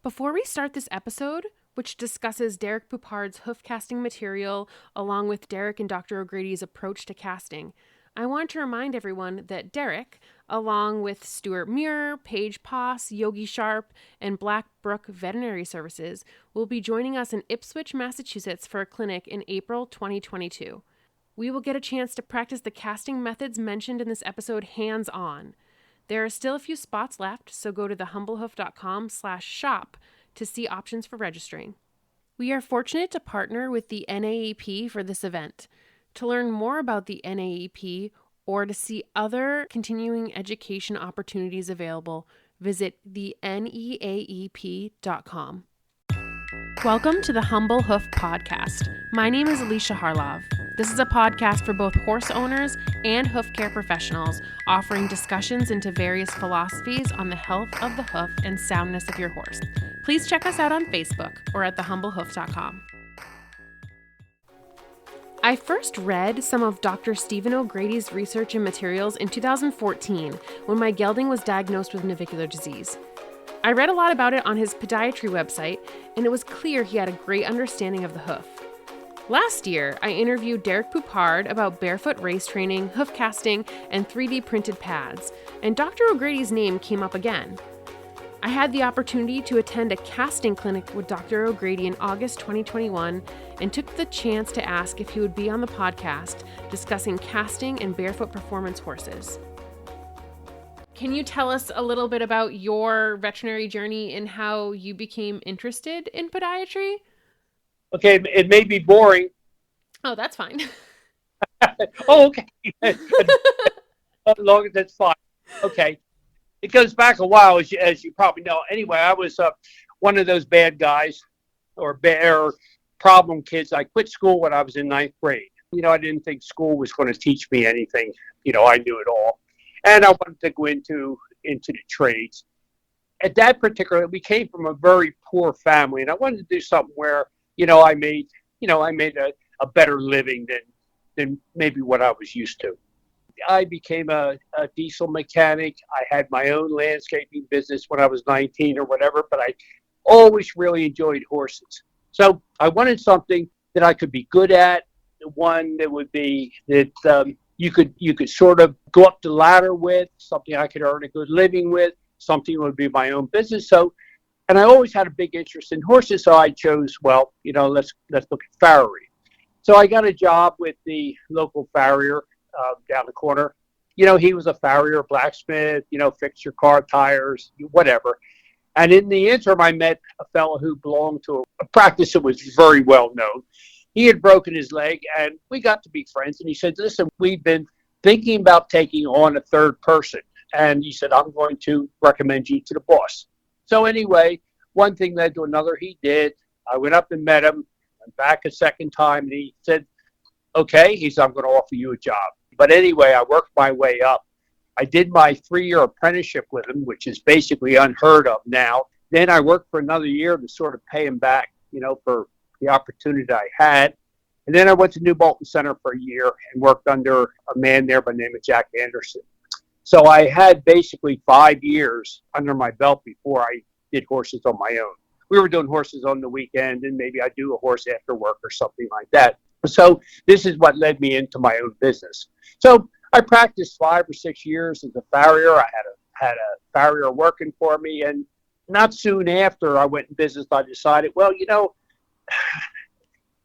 Before we start this episode, which discusses Derek Poupard's hoof casting material along with Derek and Dr. O'Grady's approach to casting, I want to remind everyone that Derek, along with Stuart Muir, Paige Poss, Yogi Sharp, and Black Brook Veterinary Services, will be joining us in Ipswich, Massachusetts for a clinic in April 2022. We will get a chance to practice the casting methods mentioned in this episode hands-on. There are still a few spots left, so go to thehumblehoof.com/shop to see options for registering. We are fortunate to partner with the NAEP for this event. To learn more about the NAEP or to see other continuing education opportunities available, visit theneaep.com. Welcome to the Humble Hoof Podcast. My name is Alicia Harlov. This is a podcast for both horse owners and hoof care professionals, offering discussions into various philosophies on the health of the hoof and soundness of your horse. Please check us out on Facebook or at thehumblehoof.com. I first read some of Dr. Stephen O'Grady's research and materials in 2014 when my gelding was diagnosed with navicular disease. I read a lot about it on his podiatry website, and it was clear he had a great understanding of the hoof. Last year, I interviewed Derek Poupard about barefoot race training, hoof casting, and 3D printed pads, and Dr. O'Grady's name came up again. I had the opportunity to attend a casting clinic with Dr. O'Grady in August 2021 and took the chance to ask if he would be on the podcast discussing casting and barefoot performance horses. Can you tell us a little bit about your veterinary journey and how you became interested in podiatry? Okay, it may be boring. Oh, that's fine. Oh, okay. As long as it's fine. Okay. It goes back a while, as you probably know. Anyway, I was one of those bad guys or problem kids. I quit school when I was in ninth grade. I didn't think school was going to teach me anything. I knew it all. And I wanted to go into the trades. At that particular, we came from a very poor family, and I wanted to do something where, I made a better living than maybe what I was used to. I became a diesel mechanic. I had my own landscaping business when I was 19 or whatever, but I always really enjoyed horses. So I wanted something that I could be good at, one that would be that you could sort of go up the ladder with, something I could earn a good living with, something that would be my own business. So, and I always had a big interest in horses, so I chose, let's look at farriery. So I got a job with the local farrier down the corner. He was a farrier, blacksmith, fix your car tires, whatever. And in the interim, I met a fellow who belonged to a practice that was very well known. He had broken his leg, and we got to be friends. And he said, listen, we've been thinking about taking on a third person. And he said, I'm going to recommend you to the boss. So anyway, one thing led to another. He did. I went up and met him. Went back a second time, and he said, okay. He said, I'm going to offer you a job. But anyway, I worked my way up. I did my 3-year apprenticeship with him, which is basically unheard of now. Then I worked for another year to sort of pay him back, for the opportunity I had. And then I went to New Bolton Center for a year and worked under a man there by the name of Jack Anderson. So I had basically 5 years under my belt before I did horses on my own. We were doing horses on the weekend, and maybe I'd do a horse after work or something like that. So this is what led me into my own business. So I practiced 5 or 6 years as a farrier. I had a farrier working for me, and not soon after I went in business, I decided,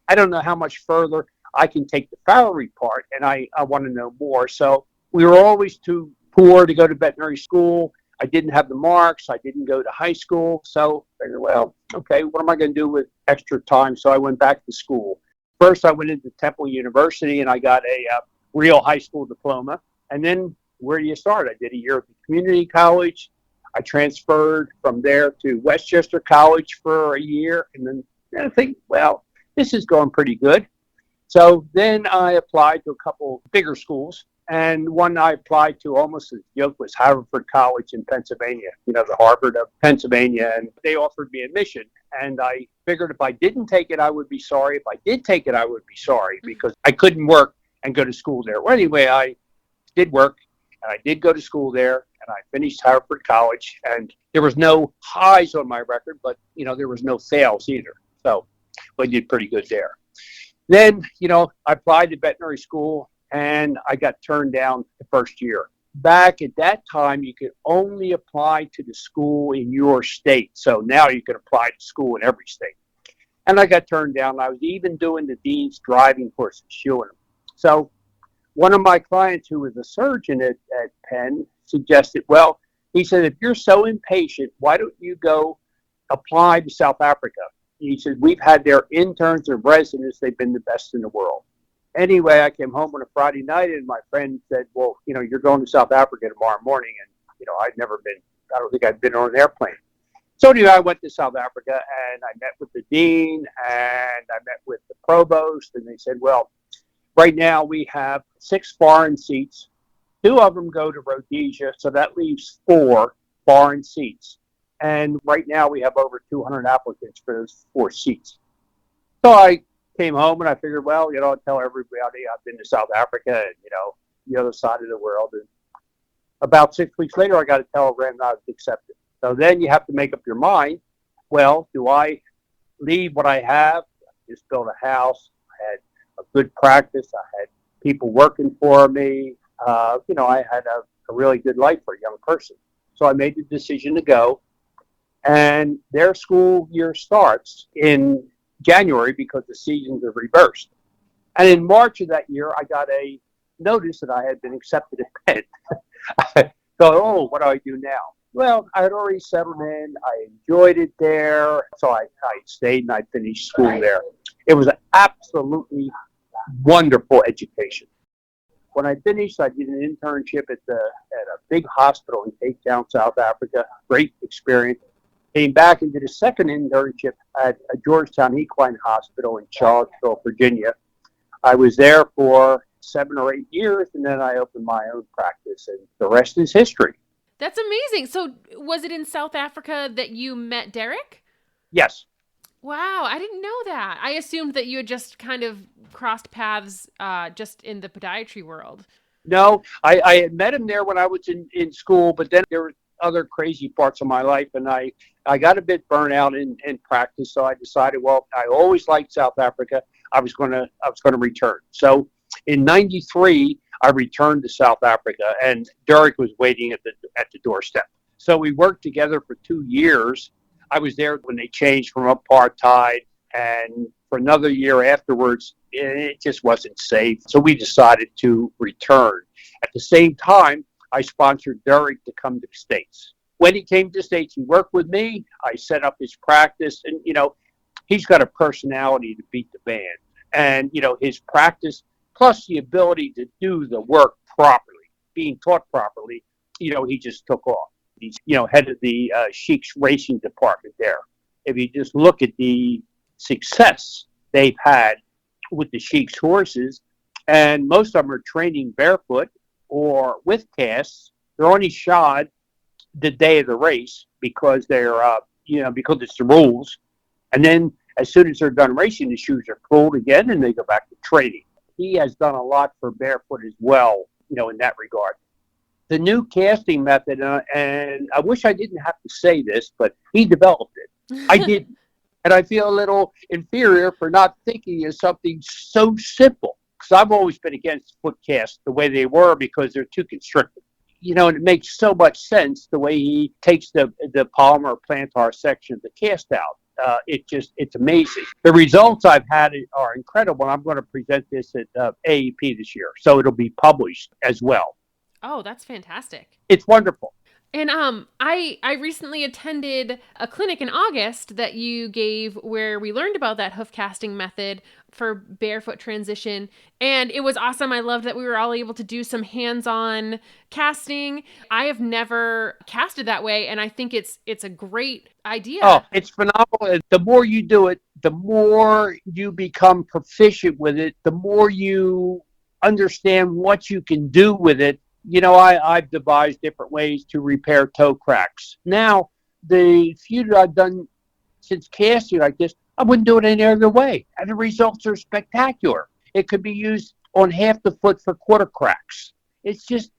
I don't know how much further I can take the farriery part, and I want to know more. So we were always too poor to go to veterinary school. I didn't have the marks. I didn't go to high school. So I figured, okay, what am I going to do with extra time? So I went back to school. First, I went into Temple University, and I got a real high school diploma. And then where do you start? I did a year at the community college. I transferred from there to Westchester College for a year. And then I think, this is going pretty good. So then I applied to a couple bigger schools. And one I applied to almost as a joke was Haverford College in Pennsylvania, the Harvard of Pennsylvania. And they offered me admission. And I figured if I didn't take it, I would be sorry. If I did take it, I would be sorry because I couldn't work and go to school there. Well, anyway, I did work. and I did go to school there, and I finished Harvard College, and there was no highs on my record, but, there was no fails either. So I did pretty good there. Then, I applied to veterinary school, and I got turned down the first year. Back at that time, you could only apply to the school in your state. So now you can apply to school in every state. And I got turned down. I was even doing the dean's driving courses, shoeing them. So one of my clients who was a surgeon at Penn suggested, well, he said, if you're so impatient, why don't you go apply to South Africa? He said, we've had their interns and residents. They've been the best in the world. Anyway, I came home on a Friday night, and my friend said, well, you're going to South Africa tomorrow morning. And, I don't think I'd been on an airplane. So anyway, I went to South Africa, and I met with the dean, and I met with the provost, and they said, well, right now we have 6 foreign seats. 2 of them go to Rhodesia, so that leaves 4 foreign seats. And right now we have over 200 applicants for those 4 seats. So I came home and I figured, well, I'll tell everybody I've been to South Africa and, the other side of the world. And about 6 weeks later, I got a telegram that I was accepted. So then you have to make up your mind. Well, do I leave what I have? I just built a house. I had a good practice. I had people working for me. I had a really good life for a young person. So I made the decision to go. And their school year starts in January because the seasons are reversed. And in March of that year, I got a notice that I had been accepted at Penn. I thought, oh, what do I do now? Well, I had already settled in. I enjoyed it there. So I stayed and I finished school there. It was an absolutely wonderful education. When I finished, I did an internship at a big hospital in Cape Town, South Africa. Great experience. Came back and did a second internship at a Georgetown Equine Hospital in Charlottesville, Virginia. I was there for 7 or 8 years, and then I opened my own practice, and the rest is history. That's amazing. So was it in South Africa that you met Derek? Yes. Wow, I didn't know that. I assumed that you had just kind of crossed paths just in the podiatry world. No, I had met him there when I was in school, but then there were other crazy parts of my life, and I got a bit burnt out in practice, so I decided, well, I always liked South Africa. I was going to return. So in '93, I returned to South Africa, and Derek was waiting at the doorstep. So we worked together for 2 years. I was there when they changed from apartheid, and for another year afterwards, it just wasn't safe. So we decided to return. At the same time, I sponsored Derek to come to the States. When he came to the States, he worked with me. I set up his practice, and, he's got a personality to beat the band. And, his practice, plus the ability to do the work properly, being taught properly, he just took off. He's, head of the Sheik's racing department there. If you just look at the success they've had with the Sheik's horses, and most of them are training barefoot or with casts, they're only shod the day of the race because they're, because it's the rules. And then as soon as they're done racing, the shoes are pulled again and they go back to training. He has done a lot for barefoot as well, in that regard. The new casting method, and I wish I didn't have to say this, but he developed it. I didn't. And I feel a little inferior for not thinking of something so simple. Because I've always been against foot casts the way they were because they're too constricted. And it makes so much sense the way he takes the palmar plantar section of the cast out. It's amazing. The results I've had are incredible. I'm going to present this at AEP this year, so it'll be published as well. Oh, that's fantastic. It's wonderful. And I recently attended a clinic in August that you gave where we learned about that hoof casting method for barefoot transition. And it was awesome. I loved that we were all able to do some hands-on casting. I have never casted that way, and I think it's a great idea. Oh, it's phenomenal. The more you do it, the more you become proficient with it, the more you understand what you can do with it. I've devised different ways to repair toe cracks. Now, the few that I've done since casting like this, I wouldn't do it any other way. And the results are spectacular. It could be used on half the foot for quarter cracks. It's just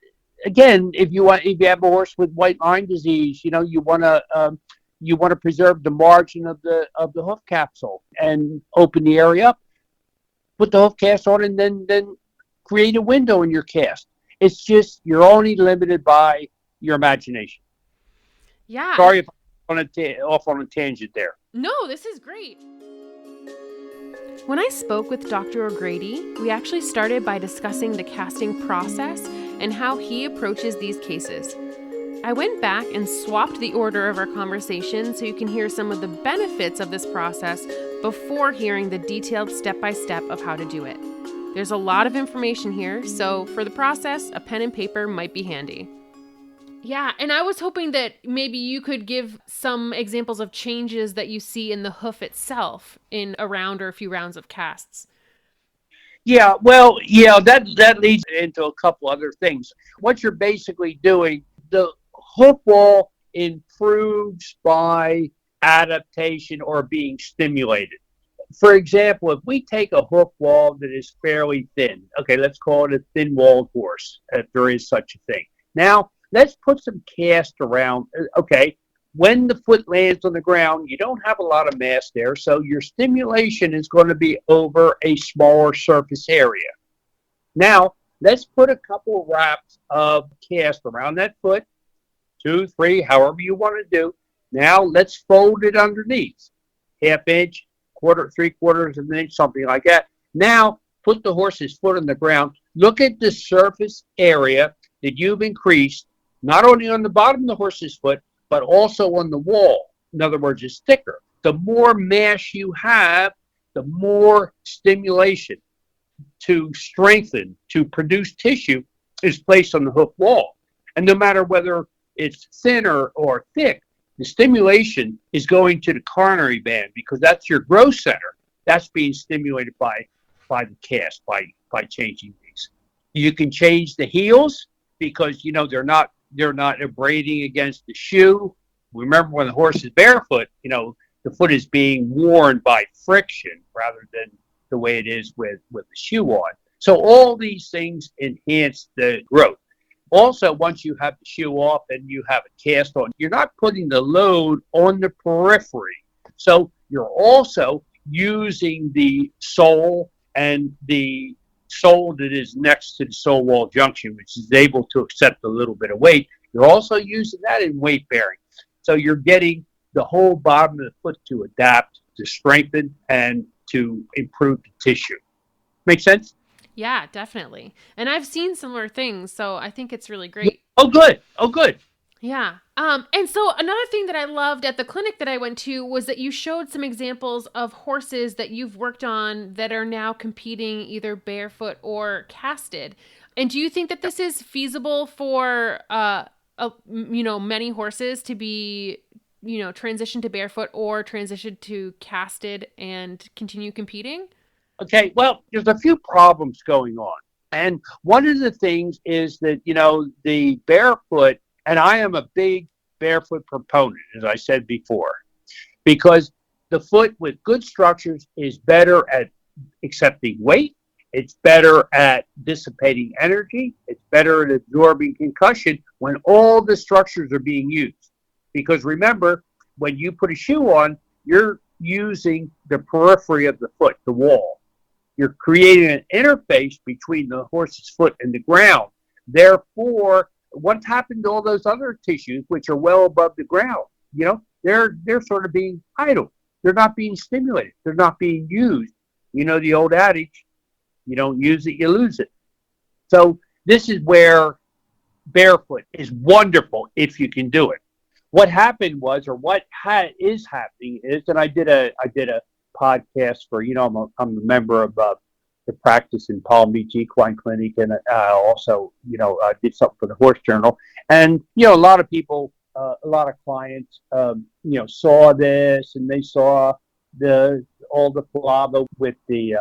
again, if you have a horse with white line disease, you want to preserve the margin of the hoof capsule and open the area up. Put the hoof cast on, and then create a window in your cast. It's just you're only limited by your imagination. Yeah. Sorry if I'm off on a tangent there. No, this is great. When I spoke with Dr. O'Grady, we actually started by discussing the casting process and how he approaches these cases. I went back and swapped the order of our conversation so you can hear some of the benefits of this process before hearing the detailed step-by-step of how to do it. There's a lot of information here, so for the process, a pen and paper might be handy. Yeah, and I was hoping that maybe you could give some examples of changes that you see in the hoof itself in a round or a few rounds of casts. Yeah, well, yeah, that leads into a couple other things. What you're basically doing, the hoof wall improves by adaptation or being stimulated. For example, if we take a hoof wall that is fairly thin, okay, let's call it a thin-walled horse, if there is such a thing. Now, let's put some cast around. Okay, when the foot lands on the ground, you don't have a lot of mass there, so your stimulation is going to be over a smaller surface area. Now, let's put a couple of wraps of cast around that foot, 2, 3, however you want to do. Now, let's fold it underneath, half inch, quarter, 3/4 of an inch, something like that. Now, put the horse's foot on the ground. Look at the surface area that you've increased, not only on the bottom of the horse's foot, but also on the wall. In other words, it's thicker. The more mass you have, the more stimulation to strengthen, to produce tissue is placed on the hoof wall. And no matter whether it's thinner or thick, the stimulation is going to the coronary band because that's your growth center. That's being stimulated by the cast, by changing these. You can change the heels because they're not abrading against the shoe. Remember, when the horse is barefoot, the foot is being worn by friction rather than the way it is with the shoe on. So all these things enhance the growth. Also, once you have the shoe off and you have a cast on, you're not putting the load on the periphery. So you're also using the sole and the sole that is next to the sole wall junction, which is able to accept a little bit of weight. You're also using that in weight bearing. So you're getting the whole bottom of the foot to adapt, to strengthen, and to improve the tissue. Make sense? Yeah, definitely. And I've seen similar things, so I think it's really great. Oh, good. Oh, good. Yeah. And so another thing that I loved at the clinic that I went to was that you showed some examples of horses that you've worked on that are now competing either barefoot or casted. And do you think that this is feasible for, many horses to be, transition to barefoot or transition to casted and continue competing? Okay, well, there's a few problems going on. And one of the things is that, the barefoot, and I am a big barefoot proponent, as I said before, because the foot with good structures is better at accepting weight. It's better at dissipating energy. It's better at absorbing concussion when all the structures are being used. Because remember, when you put a shoe on, you're using the periphery of the foot, the wall. You're creating an interface between the horse's foot and the ground. Therefore, what's happened to all those other tissues, which are well above the ground? They're sort of being idle. They're not being stimulated. They're not being used. The old adage, you don't use it, you lose it. So this is where barefoot is wonderful if you can do it. What happened was, or what is happening is, and I did a podcast for, I'm a member of the practice in Palm Beach Equine Clinic, and also, did something for the Horse Journal. And, a lot of people, a lot of clients, saw this, and they saw all the palaver with the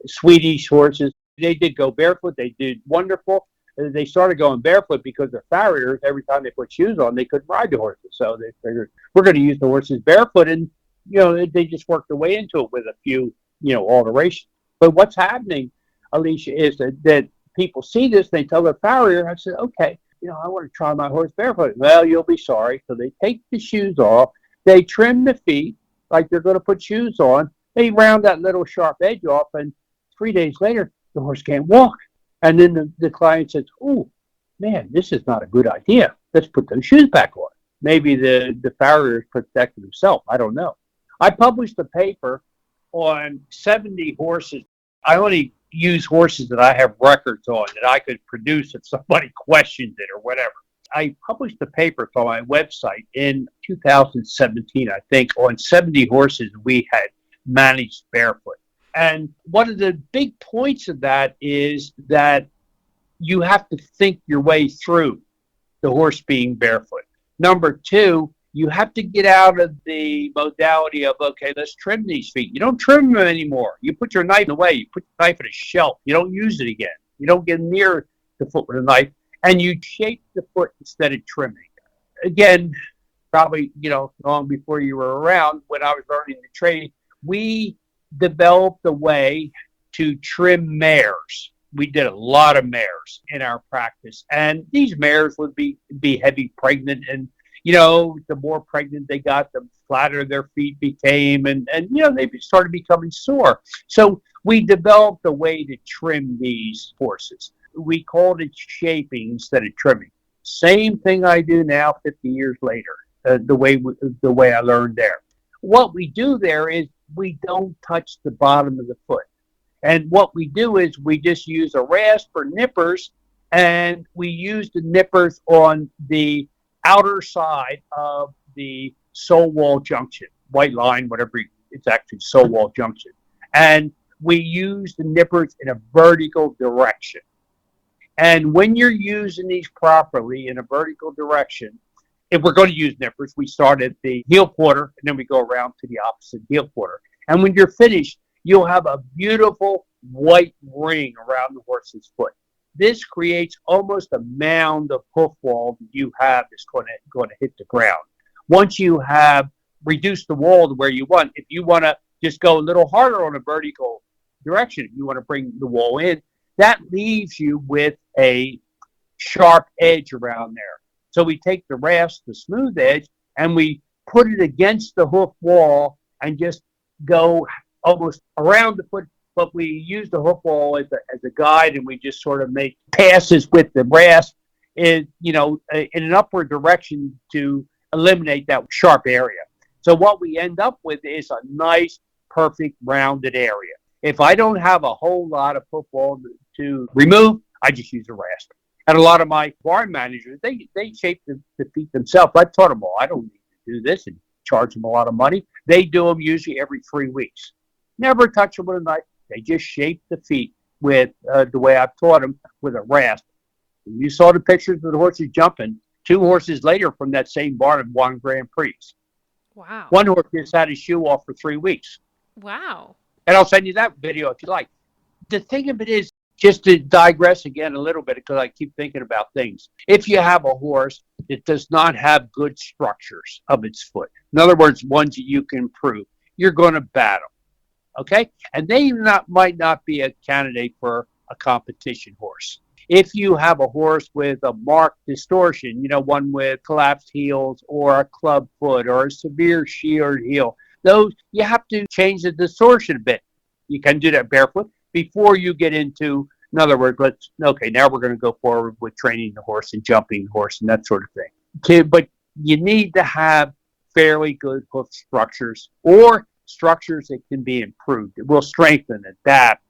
Swedish horses. They did go barefoot. They did wonderful. They started going barefoot because the farriers, every time they put shoes on, they couldn't ride the horses. So they figured, we're going to use the horses barefoot, and they just worked their way into it with a few, alterations. But what's happening, Alicia, is that people see this, they tell their farrier, I said, okay, I want to try my horse barefoot. Well, you'll be sorry. So they take the shoes off. They trim the feet like they're going to put shoes on. They round that little sharp edge off, and 3 days later, the horse can't walk. And then the client says, "Oh, man, this is not a good idea. Let's put those shoes back on." Maybe the farrier protected himself. I don't know. I published a paper on 70 horses. I only use horses that I have records on that I could produce if somebody questions it or whatever. I published a paper on my website in 2017, I think, on 70 horses we had managed barefoot. And one of the big points of that is that you have to think your way through the horse being barefoot. Number two, you have to get out of the modality of, okay, let's trim these feet. You don't trim them anymore. You put your knife away. You put your knife in a shelf. You don't use it again. You don't get near the foot with a knife. And you shape the foot instead of trimming. Again, probably, long before you were around, when I was learning the trade, we developed a way to trim mares. We did a lot of mares in our practice. And these mares would be heavy pregnant, and the more pregnant they got, the flatter their feet became, and they started becoming sore. So we developed a way to trim these horses. We called it shaping instead of trimming. Same thing I do now, 50 years later, the way I learned there. What we do there is we don't touch the bottom of the foot. And what we do is we just use a rasp or nippers, and we use the nippers on the outer side of the sole wall junction, white line, whatever, it's actually sole wall junction. And we use the nippers in a vertical direction. And when you're using these properly in a vertical direction, if we're going to use nippers, we start at the heel quarter, and then we go around to the opposite heel quarter. And when you're finished, you'll have a beautiful white ring around the horse's foot. This creates almost a mound of hoof wall that you have that's going to hit the ground. Once you have reduced the wall to where you want, if you want to just go a little harder on a vertical direction, if you want to bring the wall in, that leaves you with a sharp edge around there. So we take the rasp, the smooth edge, and we put it against the hoof wall and just go almost around the foot, but we use the hoof wall as a guide, and we just sort of make passes with the rasp in an upward direction to eliminate that sharp area. So what we end up with is a nice, perfect, rounded area. If I don't have a whole lot of hoof wall to remove, I just use a rasp. And a lot of my barn managers, they shape the feet themselves. I taught them all. I don't need to do this and charge them a lot of money. They do them usually every 3 weeks. Never touch them with a knife. They just shape the feet with the way I've taught them, with a rasp. You saw the pictures of the horses jumping. 2 horses later from that same barn have won Grand Prix. Wow. One horse just had his shoe off for 3 weeks. Wow. And I'll send you that video if you like. The thing of it is, just to digress again a little bit, because I keep thinking about things. If you have a horse that does not have good structures of its foot, in other words, ones that you can improve, you're going to battle. Okay? And they might not be a candidate for a competition horse. If you have a horse with a marked distortion, one with collapsed heels or a club foot or a severe sheared heel, those you have to change the distortion a bit. You can do that barefoot before you get into, in other words, now we're going to go forward with training the horse and jumping the horse and that sort of thing. But you need to have fairly good hoof structures, or structures that can be improved. It will strengthen, adapt,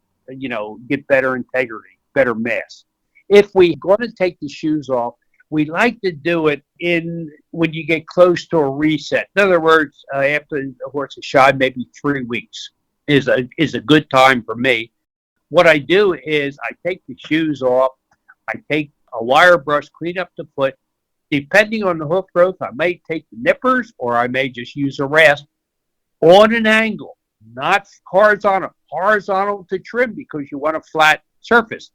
get better integrity, better mass. If we're going to take the shoes off, we like to do it when you get close to a reset. In other words, after the horse is shod, maybe 3 weeks is a good time for me. What I do is I take the shoes off, I take a wire brush, clean up the foot. Depending on the hoof growth, I may take the nippers, or I may just use a rasp on an angle, not horizontal to trim because you want a flat surface.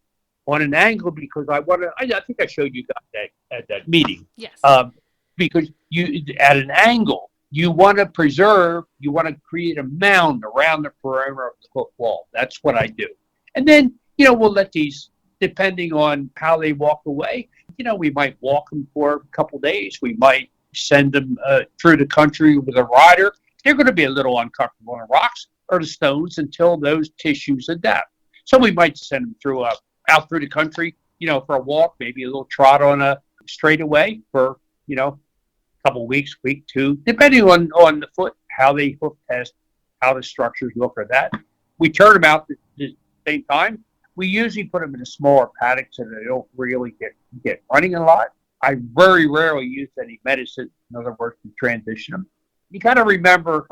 On an angle because I think I showed you that at that meeting. Yes. Because at an angle, you want to create a mound around the perimeter of the hoof wall. That's what I do. And then, we'll let these, depending on how they walk away, we might walk them for a couple days. We might send them through the country with a rider. They're going to be a little uncomfortable on the rocks or the stones until those tissues adapt. So we might send them out through the country, for a walk, maybe a little trot on a straightaway for, a couple of weeks, week, two, depending on the foot, how they hoof test, how the structures look or that. We turn them out at the same time. We usually put them in a smaller paddock so they don't really get running a lot. I very rarely use any medicine, in other words, to transition them. You got to remember,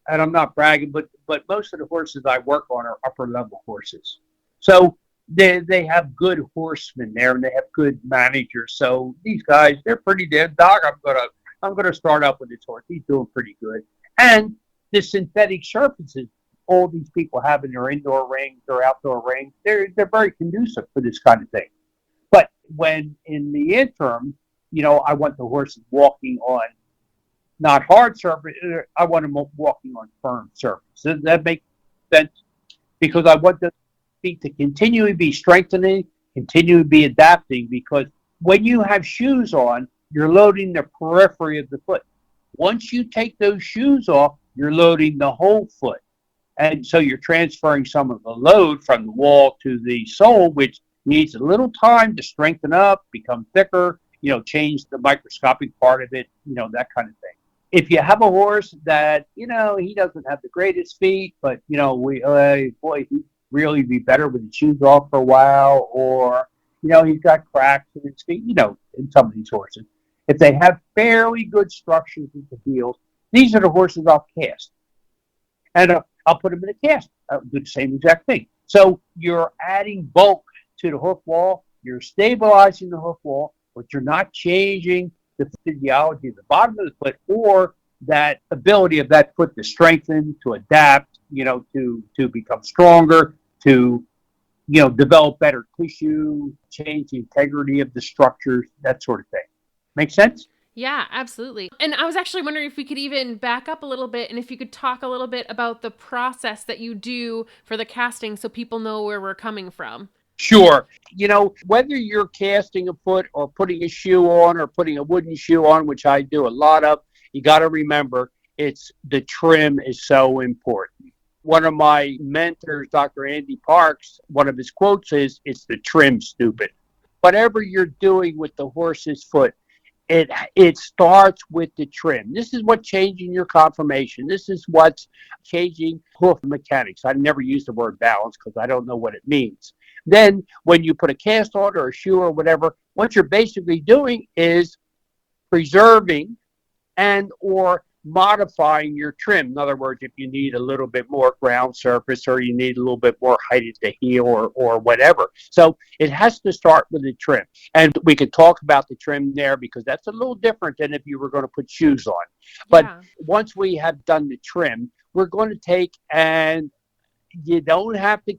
and I'm not bragging, but most of the horses I work on are upper level horses. So they have good horsemen there and they have good managers. So these guys, they're pretty damn dog. I'm gonna start up with this horse. He's doing pretty good. And the synthetic surfaces all these people have in their indoor rings or outdoor rings, they're very conducive for this kind of thing. But when in the interim, I want the horses walking on not hard surface, I want them walking on firm surface. Does that make sense? Because I want the feet to continually be strengthening, continually be adapting, because when you have shoes on, you're loading the periphery of the foot. Once you take those shoes off, you're loading the whole foot. And so you're transferring some of the load from the wall to the sole, which needs a little time to strengthen up, become thicker, change the microscopic part of it, that kind of thing. If you have a horse that, he doesn't have the greatest feet, but, boy, he'd really be better with the shoes off for a while, or, he's got cracks in his feet, in some of these horses. If they have fairly good structures at the heels, these are the horses I'll cast. And I'll put them in a cast. I'll do the same exact thing. So you're adding bulk to the hoof wall. You're stabilizing the hoof wall, but you're not changing the physiology of the bottom of the foot or that ability of that foot to strengthen, to adapt, to become stronger, to, develop better tissue, change the integrity of the structures, that sort of thing. Make sense? Yeah, absolutely. And I was actually wondering if we could even back up a little bit and if you could talk a little bit about the process that you do for the casting so people know where we're coming from. Sure. Whether you're casting a foot or putting a shoe on or putting a wooden shoe on, which I do a lot of, you got to remember it's the trim is so important. One of my mentors, Dr. Andy Parks, one of his quotes is, "It's the trim, stupid." Whatever you're doing with the horse's foot, it starts with the trim. This is what's changing your conformation. This is what's changing hoof mechanics. I never use the word balance because I don't know what it means. Then when you put a cast on or a shoe or whatever, what you're basically doing is preserving and or modifying your trim. In other words, if you need a little bit more ground surface or you need a little bit more height at the heel or whatever. So it has to start with the trim. And we can talk about the trim there because that's a little different than if you were going to put shoes on. But once we have done the trim, we're going to take, and you don't have to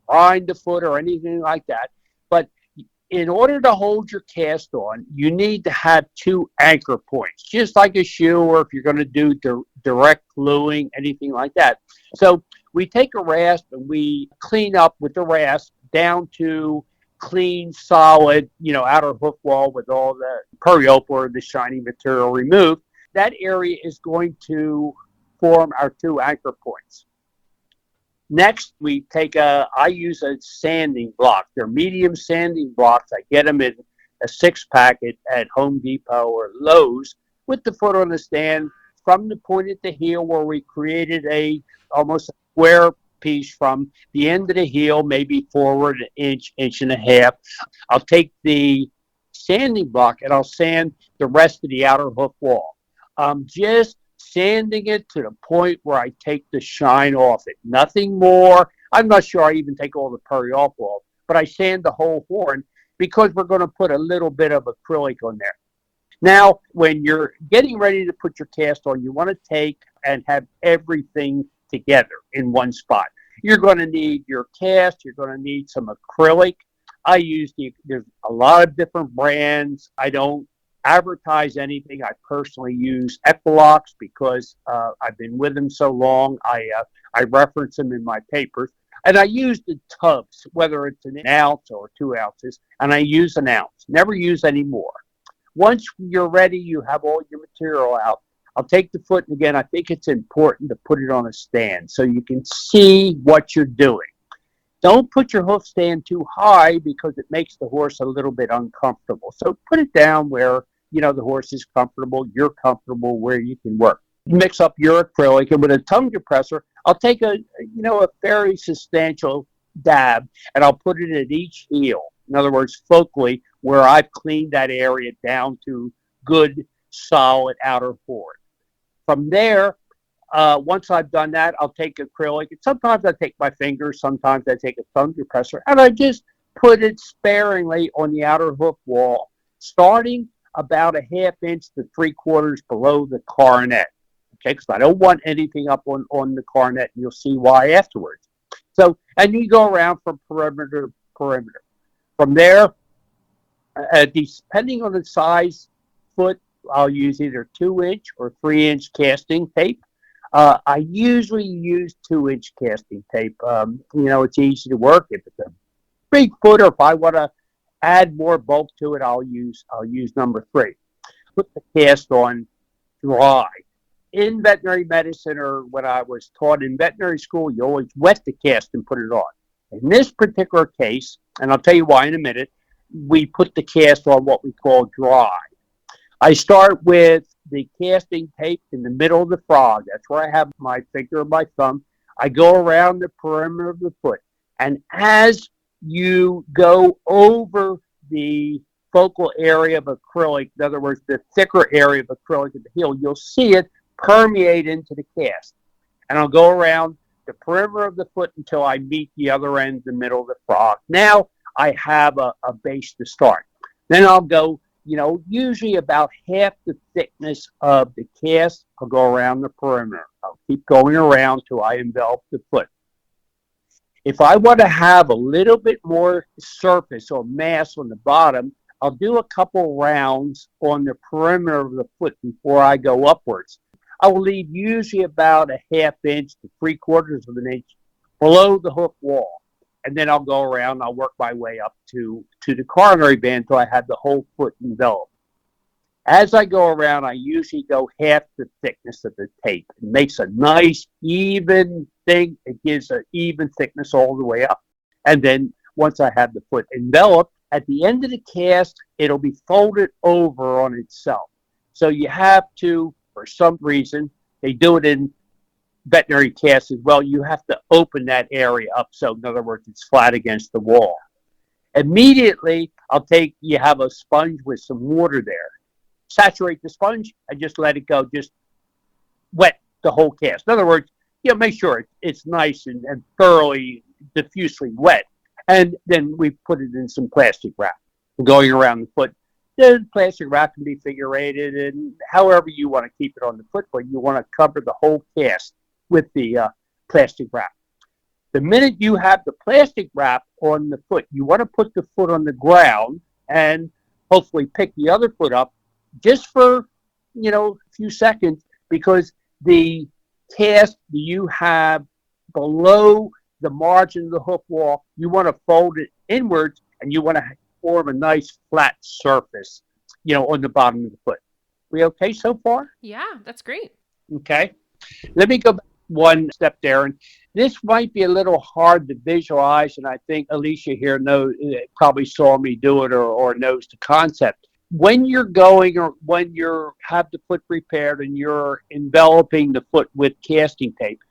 grind the foot or anything like that. But in order to hold your cast on, you need to have two anchor points, just like a shoe or if you're going to do direct gluing, anything like that. So we take a rasp and we clean up with the rasp down to clean, solid, outer hoof wall with all the periople or the shiny material removed. That area is going to form our two anchor points. Next, we take I use a sanding block. They're medium sanding blocks. I get them in a 6-pack at Home Depot or Lowe's with the foot on the stand from the point at the heel where we created almost a square piece from the end of the heel, maybe forward an inch, inch and a half. I'll take the sanding block and I'll sand the rest of the outer hoof wall. Just sanding it to the point where I take the shine off it. Nothing more. I'm not sure I even take all the periople off, but I sand the whole horn because we're going to put a little bit of acrylic on there. Now, when you're getting ready to put your cast on, you want to take and have everything together in one spot. You're going to need your cast. You're going to need some acrylic. There's a lot of different brands. I don't advertise anything. I personally use Equilux because I've been with them so long. I reference them in my papers. And I use the tubs, whether it's an ounce or 2 ounces, and I use an ounce. Never use any more. Once you're ready, you have all your material out. I'll take the foot, and again, I think it's important to put it on a stand so you can see what you're doing. Don't put your hoof stand too high because it makes the horse a little bit uncomfortable. So put it down where, the horse is comfortable, you're comfortable, where you can work. Mix up your acrylic, and with a tongue depressor, I'll take a very substantial dab, and I'll put it at each heel. In other words, focally, where I've cleaned that area down to good, solid outer board. From there, once I've done that, I'll take acrylic. And sometimes I take my fingers, sometimes I take a thumb depressor, and I just put it sparingly on the outer hoof wall, starting about a half inch to 3/4 below the coronet. Okay, because I don't want anything up on the coronet, and you'll see why afterwards. So, and you go around from perimeter to perimeter. From there, depending on the size foot, I'll use either 2-inch or 3-inch casting tape. I usually use 2-inch casting tape. It's easy to work. If it's a big foot, or if I want to add more bulk to it, I'll use number 3. Put the cast on dry. In veterinary medicine, or when I was taught in veterinary school, you always wet the cast and put it on. In this particular case, and I'll tell you why in a minute, we put the cast on what we call dry. I start with the casting tape in the middle of the frog. That's where I have my finger and my thumb. I go around the perimeter of the foot. And as you go over the focal area of acrylic, in other words, the thicker area of acrylic at the heel, you'll see it permeate into the cast. And I'll go around the perimeter of the foot until I meet the other end, the middle of the frog. Now I have a base to start. Then I'll go, usually about half the thickness of the cast. I'll go around the perimeter. I'll keep going around till I envelop the foot. If I want to have a little bit more surface or mass on the bottom, I'll do a couple rounds on the perimeter of the foot before I go upwards. I will leave usually about a half inch to 3/4 of an inch below the hoof wall. And then I'll go around, I'll work my way up to the coronary band until I have the whole foot enveloped. As I go around, I usually go half the thickness of the tape. It makes a nice, even thing. It gives an even thickness all the way up. And then once I have the foot enveloped, at the end of the cast, it'll be folded over on itself. So you have to, for some reason, they do it in veterinary casts as well, you have to open that area up. So in other words, it's flat against the wall. Immediately, you have a sponge with some water there. Saturate the sponge and just let it go. Just wet the whole cast. In other words, make sure it's nice and thoroughly, diffusely wet. And then we put it in some plastic wrap. Going around the foot, the plastic wrap can be figure eighted and however you want to keep it on the foot, but you want to cover the whole cast with the plastic wrap. The minute you have the plastic wrap on the foot, you want to put the foot on the ground and hopefully pick the other foot up just for, a few seconds, because the cast you have below the margin of the hoof wall, you want to fold it inwards and you want to form a nice flat surface, on the bottom of the foot. We okay so far? Yeah, that's great. Okay. Let me go back one step there. And this might be a little hard to visualize, and I think Alicia here probably saw me do it or knows the concept. When you're going or when you have the foot prepared and you're enveloping the foot with casting tape,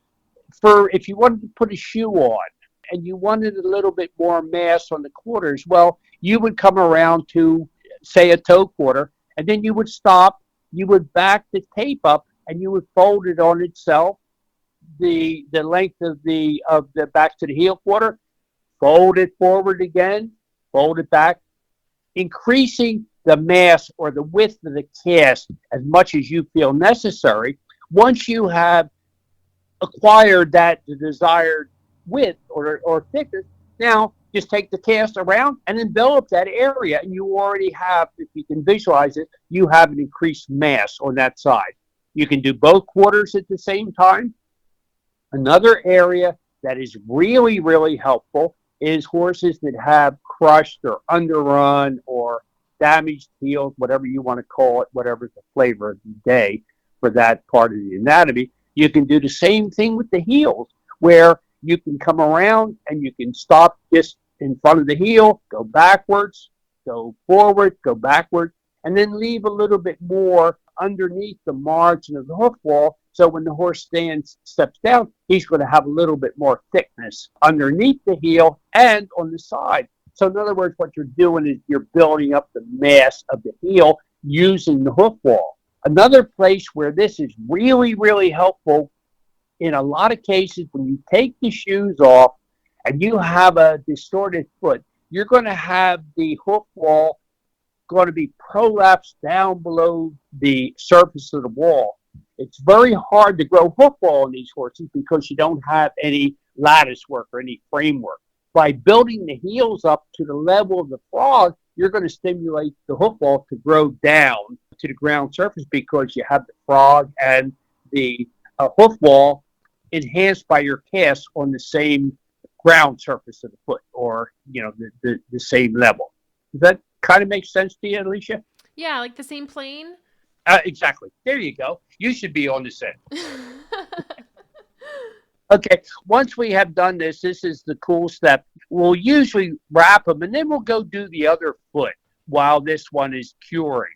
if you wanted to put a shoe on and you wanted a little bit more mass on the quarters, well, you would come around to, say, a toe quarter, and then you would stop, you would back the tape up, and you would fold it on itself, the length of the back to the heel quarter, fold it forward again, fold it back, increasing the mass or the width of the cast as much as you feel necessary. Once you have acquired the desired width or thickness, now just take the cast around and envelop that area, and you already have, if you can visualize it, you have an increased mass on that side. You can do both quarters at the same time. Another area that is really, really helpful is horses that have crushed or underrun or damaged heels, whatever you want to call it, whatever's the flavor of the day for that part of the anatomy. You can do the same thing with the heels, where you can come around and you can stop just in front of the heel, go backwards, go forward, go backward, and then leave a little bit more underneath the margin of the hoof wall. So when the horse steps down, he's going to have a little bit more thickness underneath the heel and on the side. So in other words, what you're doing is you're building up the mass of the heel using the hoof wall. Another place where this is really, really helpful in a lot of cases, when you take the shoes off and you have a distorted foot, you're going to have the hoof wall going to be prolapsed down below the surface of the wall. It's very hard to grow hoof wall in these horses because you don't have any lattice work or any framework. By building the heels up to the level of the frog, you're going to stimulate the hoof wall to grow down to the ground surface because you have the frog and the hoof wall enhanced by your cast on the same ground surface of the foot, or the same level. Does that kind of make sense to you, Alicia? Yeah, like the same plane. Exactly. There you go. You should be on this end. Okay. Once we have done this is the cool step. We'll usually wrap them, and then we'll go do the other foot while this one is curing.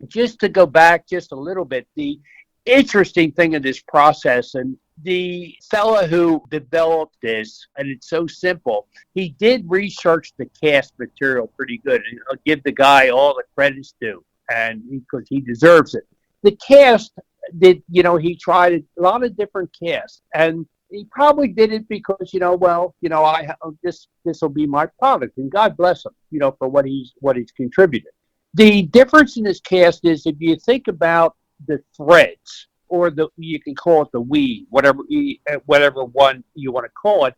Just to go back just a little bit, the interesting thing of this process, and the fella who developed this, and it's so simple, he did research the cast material pretty good, and I'll give the guy all the credits due, and because he deserves it. The cast he tried a lot of different casts, and he probably did it because this will be my product, and God bless him, for what he's contributed. The difference in this cast is, if you think about the threads, or you can call it the weave, whatever one you want to call it.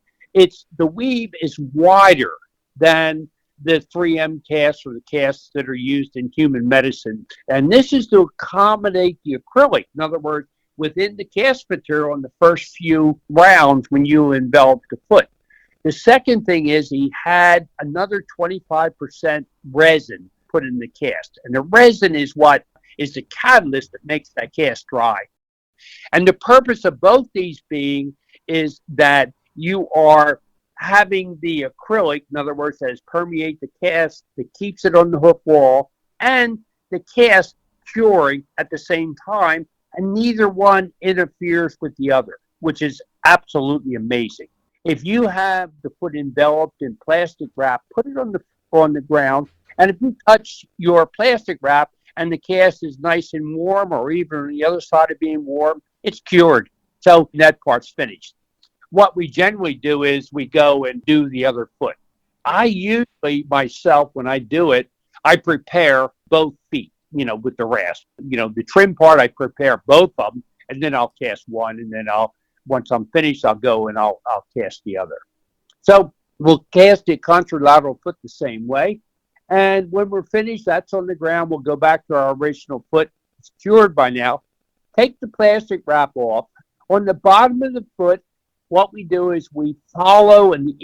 The weave is wider than the 3M casts or the casts that are used in human medicine, and this is to accommodate the acrylic. In other words, within the cast material in the first few rounds when you envelop the foot. The second thing is he had another 25% resin put in the cast, and the resin is what is the catalyst that makes that cast dry. And the purpose of both these being is that you are having the acrylic, in other words, that is permeate the cast, that keeps it on the hoof wall, and the cast curing at the same time, and neither one interferes with the other, which is absolutely amazing. If you have the foot enveloped in plastic wrap, put it on the ground, and if you touch your plastic wrap and the cast is nice and warm, or even on the other side of being warm, it's cured. So that part's finished. What we generally do is we go and do the other foot. I usually, myself, when I do it, I prepare both feet, with the rasp. The trim part, I prepare both of them, and then I'll cast one, and then once I'm finished, I'll go and I'll cast the other. So we'll cast the contralateral foot the same way. And when we're finished, that's on the ground. We'll go back to our original foot. It's cured by now. Take the plastic wrap off. On the bottom of the foot, what we do is we follow, and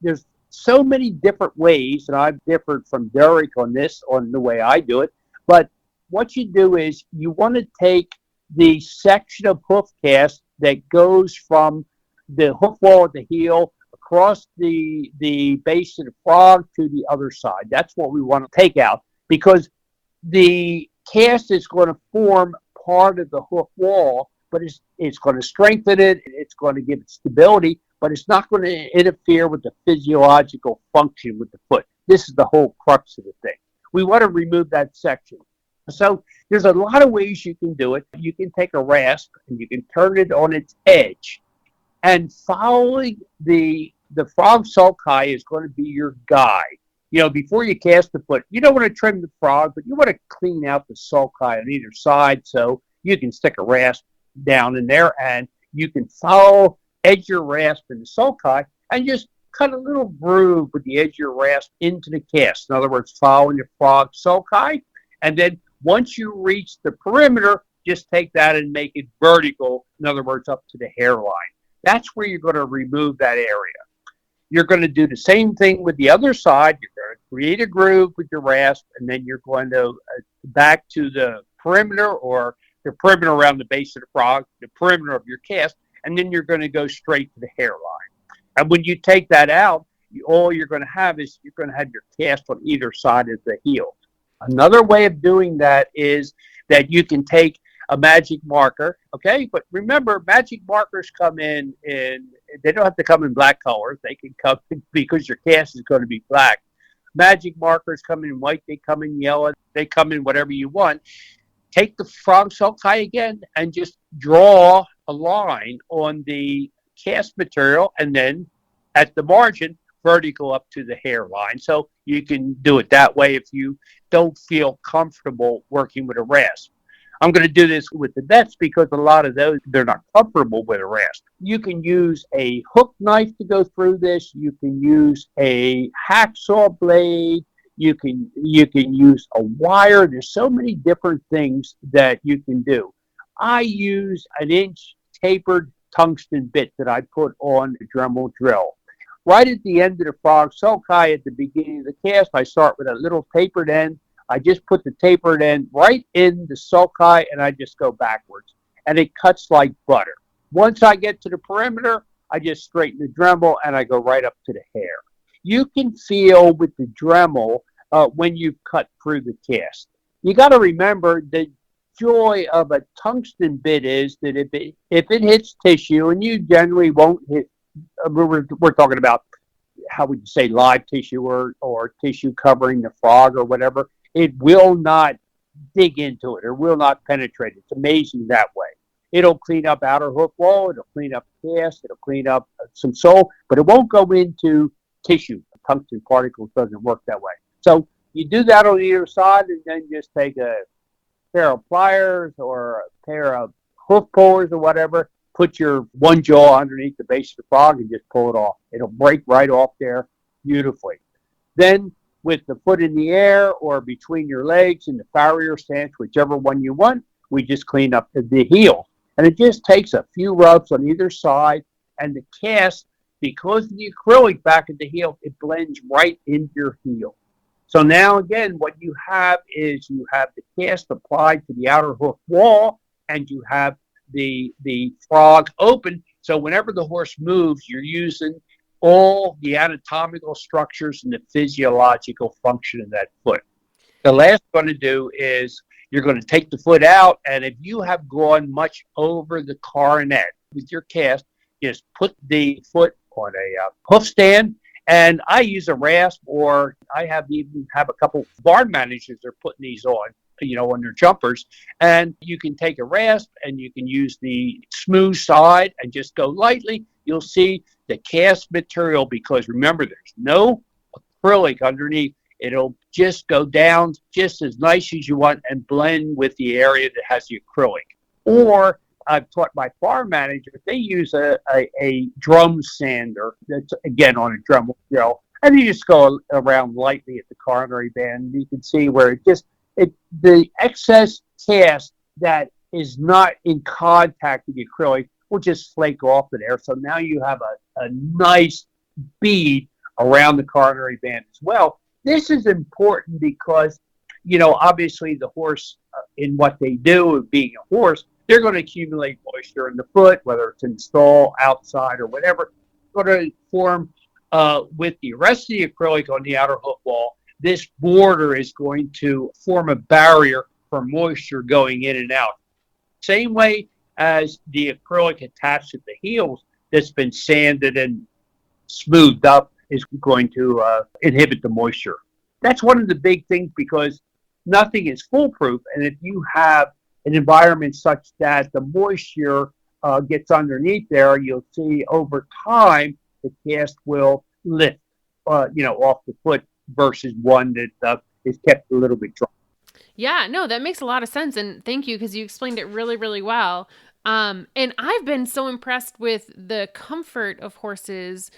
there's so many different ways, and I've differed from Derek on the way I do it. But what you do is you want to take the section of hoof cast that goes from the hoof wall at the heel across the base of the frog to the other side. That's what we want to take out, because the cast is going to form part of the hoof wall, but it's going to strengthen it, it's going to give it stability, but it's not going to interfere with the physiological function with the foot. This is the whole crux of the thing. We want to remove that section. So there's a lot of ways you can do it. You can take a rasp and you can turn it on its edge, and following the frog sulci is going to be your guide. Before you cast the foot, you don't want to trim the frog, but you want to clean out the sulci on either side, so you can stick a rasp down in there, and you can edge your rasp in the sulci, and just cut a little groove with the edge of your rasp into the cast. In other words, following the frog sulci, and then once you reach the perimeter, just take that and make it vertical, in other words, up to the hairline. That's where you're going to remove that area. You're going to do the same thing with the other side. You're going to create a groove with your rasp, and then you're going to back to the perimeter, or the perimeter around the base of the frog, the perimeter of your cast, and then you're going to go straight to the hairline. And when you take that out, all you're going to have is you're going to have your cast on either side of the heel. Another way of doing that is that you can take a magic marker, okay? But remember, magic markers come in they don't have to come in black colors. They can come in, because your cast is going to be black. Magic markers come in white, they come in yellow, they come in whatever you want. Take the frog sockeye again and just draw a line on the cast material, and then at the margin, vertical up to the hairline. So you can do it that way if you don't feel comfortable working with a rasp. I'm going to do this with the nets because a lot of those, they're not comfortable with a rasp. You can use a hook knife to go through this. You can use a hacksaw blade. You can use a wire. There's so many different things that you can do. I use an inch tapered tungsten bit that I put on the Dremel drill. Right at the end of the frog sockeye, at the beginning of the cast, I start with a little tapered end. I just put the tapered end right in the sockeye, and I just go backwards. And it cuts like butter. Once I get to the perimeter, I just straighten the Dremel, and I go right up to the hair. You can feel with the Dremel when you've cut through the cast. You got to remember the joy of a tungsten bit is that if it hits tissue, and you generally won't hit, we're talking about, how would you say, live tissue, or tissue covering the frog or whatever, it will not dig into it or will not penetrate. It's amazing that way. It'll clean up outer hoof wall, it'll clean up cast, it'll clean up some sole, but it won't go into tissue. Tungsten particles doesn't work that way. So you do that on either side, and then just take a pair of pliers or a pair of hoof pullers or whatever, put your one jaw underneath the base of the frog and just pull it off. It'll break right off there beautifully. Then, with the foot in the air or between your legs in the farrier stance, whichever one you want, we just clean up the heel. And it just takes a few rubs on either side, and the cast, because of the acrylic back at the heel, it blends right into your heel. So now again, what you have is you have the cast applied to the outer hoof wall, and you have the frog open. So whenever the horse moves, you're using all the anatomical structures and the physiological function of that foot. The last you're going to do is you're going to take the foot out, and if you have gone much over the coronet with your cast, just put the foot on a hoof stand. And I use a rasp, or I have a couple barn managers that are putting these on their jumpers. And you can take a rasp and you can use the smooth side and just go lightly. You'll see the cast material, because remember, there's no acrylic underneath. It'll just go down just as nice as you want and blend with the area that has the acrylic. Or I've taught my farm managers, they use a drum sander that's, again, on a Dremel drill. And you just go around lightly at the coronary band. You can see where the excess cast that is not in contact with the acrylic will just flake off of there. So now you have a nice bead around the coronary band as well. This is important because, obviously the horse, in what they do, being a horse, they're going to accumulate moisture in the foot, whether it's in stall, outside, or whatever. It's going to form, with the rest of the acrylic on the outer hoof wall, this border is going to form a barrier for moisture going in and out. Same way as the acrylic attached to the heels that's been sanded and smoothed up is going to inhibit the moisture. That's one of the big things, because nothing is foolproof. And if you have an environment such that the moisture gets underneath there, you'll see over time the cast will lift, off the foot, versus one that is kept a little bit dry. Yeah, no, that makes a lot of sense. And thank you, because you explained it really, really well. And I've been so impressed with the comfort of horses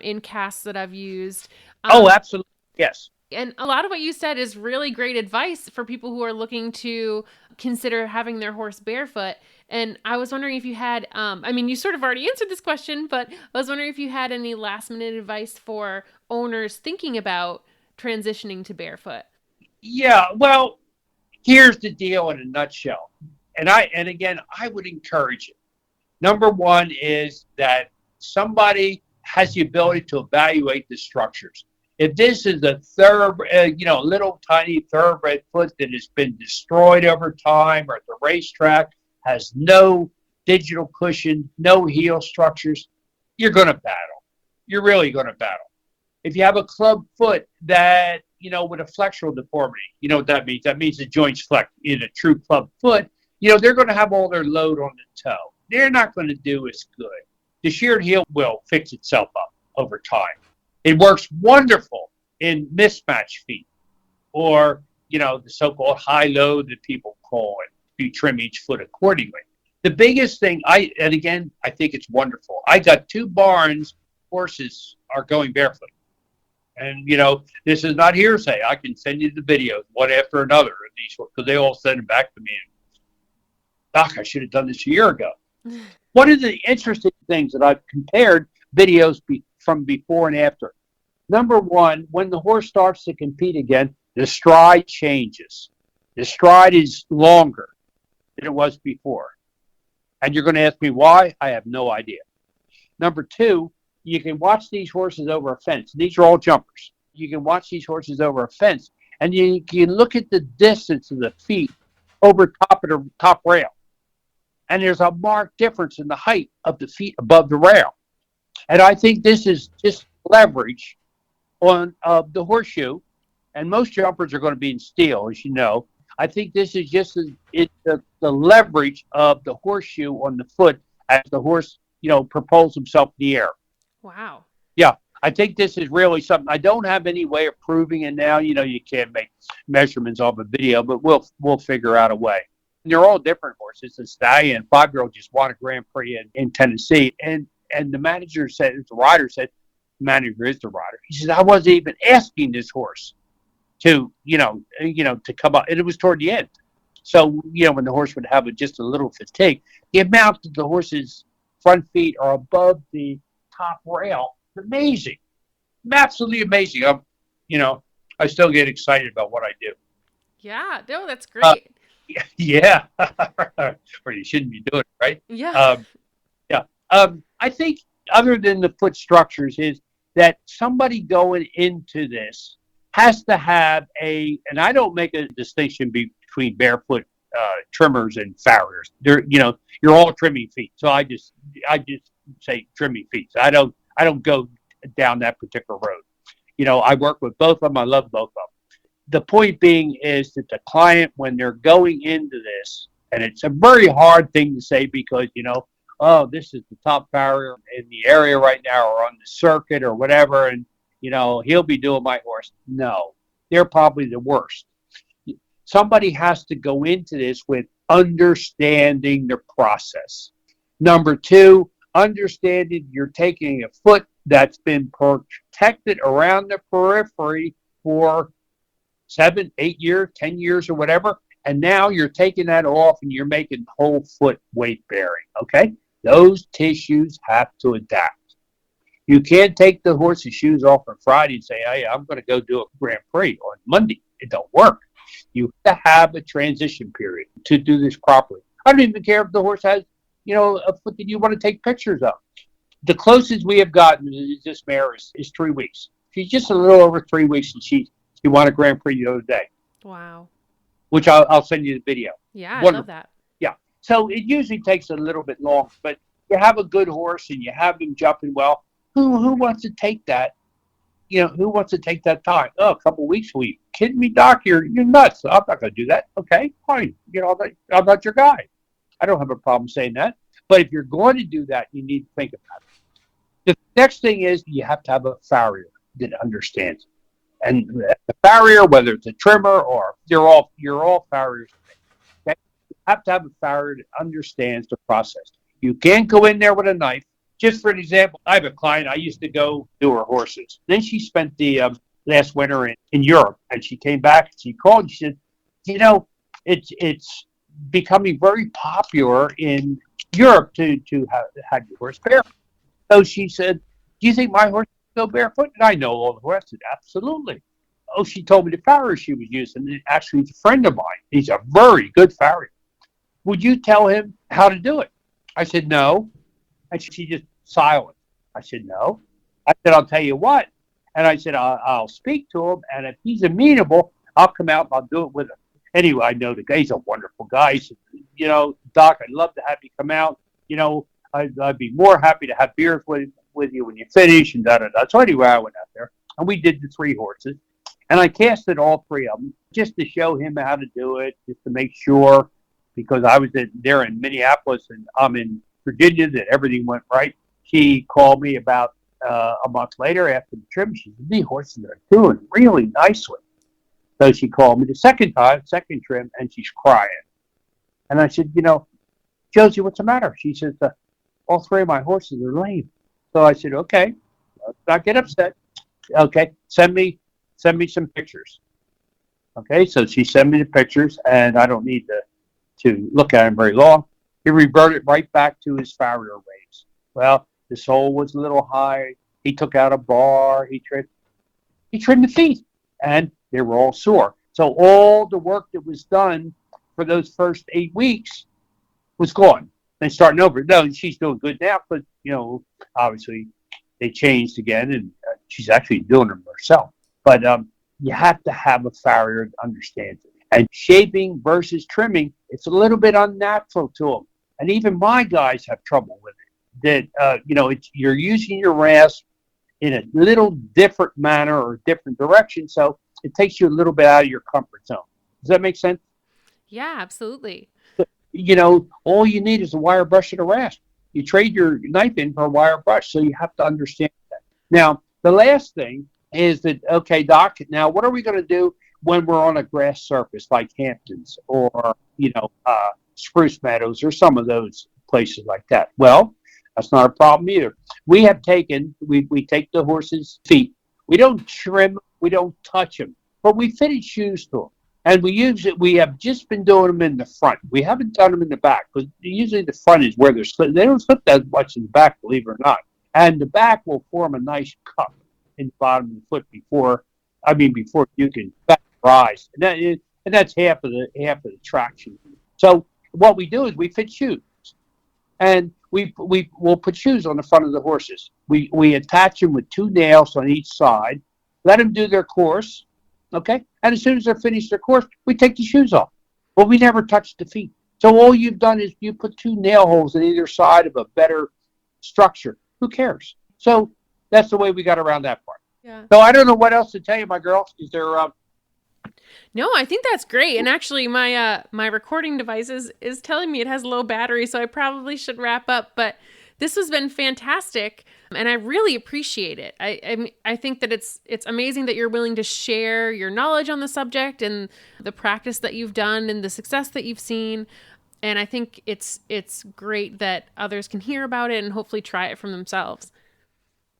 in casts that I've used. Oh, absolutely. Yes. And a lot of what you said is really great advice for people who are looking to consider having their horse barefoot. And I was wondering if you had, I mean, you sort of already answered this question, but I was wondering if you had any last minute advice for owners thinking about transitioning to barefoot. Yeah, well, here's the deal in a nutshell. And again, I would encourage it. Number one is that somebody has the ability to evaluate the structures. If this is a little tiny thoroughbred foot that has been destroyed over time, or at the racetrack has no digital cushion, no heel structures, you're going to battle. You're really going to battle. If you have a club foot that, with a flexural deformity, you know what that means? That means the joints flex in a true club foot. They're going to have all their load on the toe. They're not going to do as good. The sheared heel will fix itself up over time. It works wonderful in mismatched feet, or, the so-called high load that people call it. You trim each foot accordingly. The biggest thing, and again, I think it's wonderful. I got 2 barns, horses are going barefoot. And, this is not hearsay. I can send you the videos, one after another, of these, because they all send them back to me. Doc, I should have done this a year ago. One of the interesting things that I've compared videos from before and after. Number one, when the horse starts to compete again, the stride changes. The stride is longer than it was before. And you're going to ask me why? I have no idea. Number two, you can watch these horses over a fence. These are all jumpers. You can watch these horses over a fence, and you can look at the distance of the feet over top of the top rail. And there's a marked difference in the height of the feet above the rail. And I think this is just leverage on the horseshoe. And most jumpers are going to be in steel, as you know. I think this is just the leverage of the horseshoe on the foot as the horse, propels himself in the air. Wow. Yeah, I think this is really something. I don't have any way of proving it now. You can't make measurements off a video, but we'll figure out a way. And they're all different horses. The stallion, 5-year-old just won a Grand Prix in Tennessee, and the manager said, the rider said, the manager is the rider. He said, I wasn't even asking this horse to to come up, and it was toward the end. So when the horse would have just a little fatigue, the amount that the horse's front feet are above the top rail, amazing, absolutely amazing. I still get excited about what I do. Yeah, no, that's great. Yeah, or you shouldn't be doing it, right? Yeah. Yeah. I think other than the foot structures is that somebody going into this has to have and I don't make a distinction between barefoot trimmers and farriers. You're all trimming feet. So I just say trimming feet. So I don't go down that particular road. I work with both of them. I love both of them. The point being is that the client, when they're going into this, and it's a very hard thing to say because, this is the top farrier in the area right now or on the circuit or whatever, and, he'll be doing my horse. No, they're probably the worst. Somebody has to go into this with understanding the process. Number two, understanding you're taking a foot that's been protected around the periphery for 7, 8 years, 10 years or whatever, and now you're taking that off and you're making whole foot weight bearing, okay? Those tissues have to adapt. You can't take the horse's shoes off on Friday and say, hey, I'm going to go do a Grand Prix on Monday. It don't work. You have to have a transition period to do this properly. I don't even care if the horse has, a foot that you want to take pictures of. The closest we have gotten to this mare is 3 weeks. She's just a little over 3 weeks, and she won a Grand Prix the other day. Wow. Which I'll send you the video. Yeah, Wonderful. I love that. Yeah. So it usually takes a little bit long, but you have a good horse and you have him jumping well. Who wants to take that? Who wants to take that time? Oh, a couple of weeks. Are you kidding me, Doc? You're nuts. I'm not going to do that. Okay, fine. I'm not your guy. I don't have a problem saying that. But if you're going to do that, you need to think about it. The next thing is you have to have a farrier that understands it. And the farrier, whether it's a trimmer or you're all farriers. Okay? You have to have a farrier that understands the process. You can't go in there with a knife. Just for an example, I have a client. I used to go do her horses. Then she spent the last winter in Europe, and she came back. And she called. And she said, "It's becoming very popular in Europe to have your horse barefoot. So she said, "Do you think my horse can go barefoot?" And I know all the horse. I said, "Absolutely." Oh, she told me the farrier she was using. And actually, he's a friend of mine. He's a very good farrier. Would you tell him how to do it? I said, no. And she just silent. I said, no. I said, I'll tell you what. And I said, I'll speak to him. And if he's amenable, I'll come out and I'll do it with him. Anyway, I know the guy. He's a wonderful guy. He said, Doc, I'd love to have you come out. I'd be more happy to have beers with you when you finish and da-da-da. So anyway, I went out there. And we did the 3 horses. And I casted all 3 of them just to show him how to do it, just to make sure, because I was there in Minneapolis and I'm in Virginia, that everything went right. She called me about a month later after the trim. She said, "The horses are doing really nicely." So she called me the second trim, and she's crying. And I said, "Josie, what's the matter?" She says, "All 3 of my horses are lame." So I said, "Okay, let's not get upset. Okay, send me some pictures." Okay, so she sent me the pictures, and I don't need to look at them very long. He reverted right back to his farrier ways. Well, the sole was a little high. He took out a bar. He trimmed the feet, and they were all sore. So all the work that was done for those first 8 weeks was gone. And starting over. No, she's doing good now, but obviously they changed again, and she's actually doing them herself. But you have to have a farrier that understands it. And shaping versus trimming, it's a little bit unnatural to them. And even my guys have trouble with it. That you're using your rasp in a little different manner or different direction, so it takes you a little bit out of your comfort zone. Does that make sense? Yeah, absolutely. All you need is a wire brush and a rasp. You trade your knife in for a wire brush, so you have to understand that. Now, the last thing is that, okay, Doc, now what are we going to do when we're on a grass surface like Hamptons or, Spruce Meadows or some of those places like that? Well, that's not a problem either. We take the horse's feet. We don't trim, we don't touch them, but we fitted shoes to them. And we have just been doing them in the front. We haven't done them in the back, because usually the front is where they're slip. They don't slip that much in the back, believe it or not. And the back will form a nice cup in the bottom of the foot before you can rise. And that's half of the traction. So what we do is we fit shoes. And we'll put shoes on the front of the horses. We attach them with 2 nails on each side, let them do their course, okay? And as soon as they're finished their course, we take the shoes off. But we never touch the feet. So all you've done is you put 2 nail holes on either side of a better structure. Who cares? So that's the way we got around that part. Yeah. So I don't know what else to tell you, my girl. Is there No, I think that's great. And actually my recording device is telling me it has low battery, so I probably should wrap up, but this has been fantastic and I really appreciate it. I think that it's amazing that you're willing to share your knowledge on the subject and the practice that you've done and the success that you've seen. And I think it's great that others can hear about it and hopefully try it for themselves.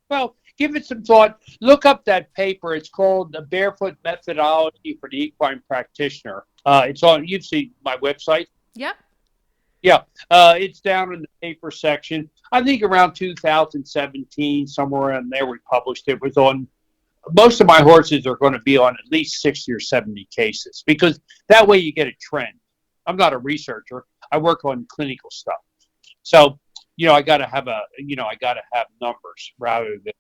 Well, give it some thought. Look up that paper. It's called The Barefoot Methodology for the Equine Practitioner. It's on, you've seen my website. Yep. Yeah. It's down in the paper section. I think around 2017, somewhere in there, we published it. It was on, most of my horses are going to be on at least 60 or 70 cases, because that way you get a trend. I'm not a researcher. I work on clinical stuff. So, I got to have numbers rather than,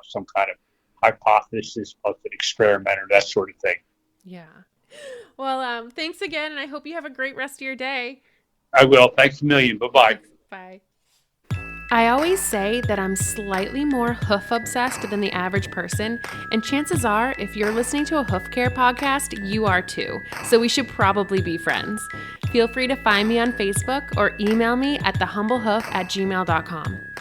some kind of hypothesis of an experiment or that sort of thing. Yeah. Well, thanks again, and I hope you have a great rest of your day. I will. Thanks a million. Bye-bye. Bye. I always say that I'm slightly more hoof obsessed than the average person, and chances are, if you're listening to a hoof care podcast, you are too. So we should probably be friends. Feel free to find me on Facebook or email me at thehumblehoof@gmail.com.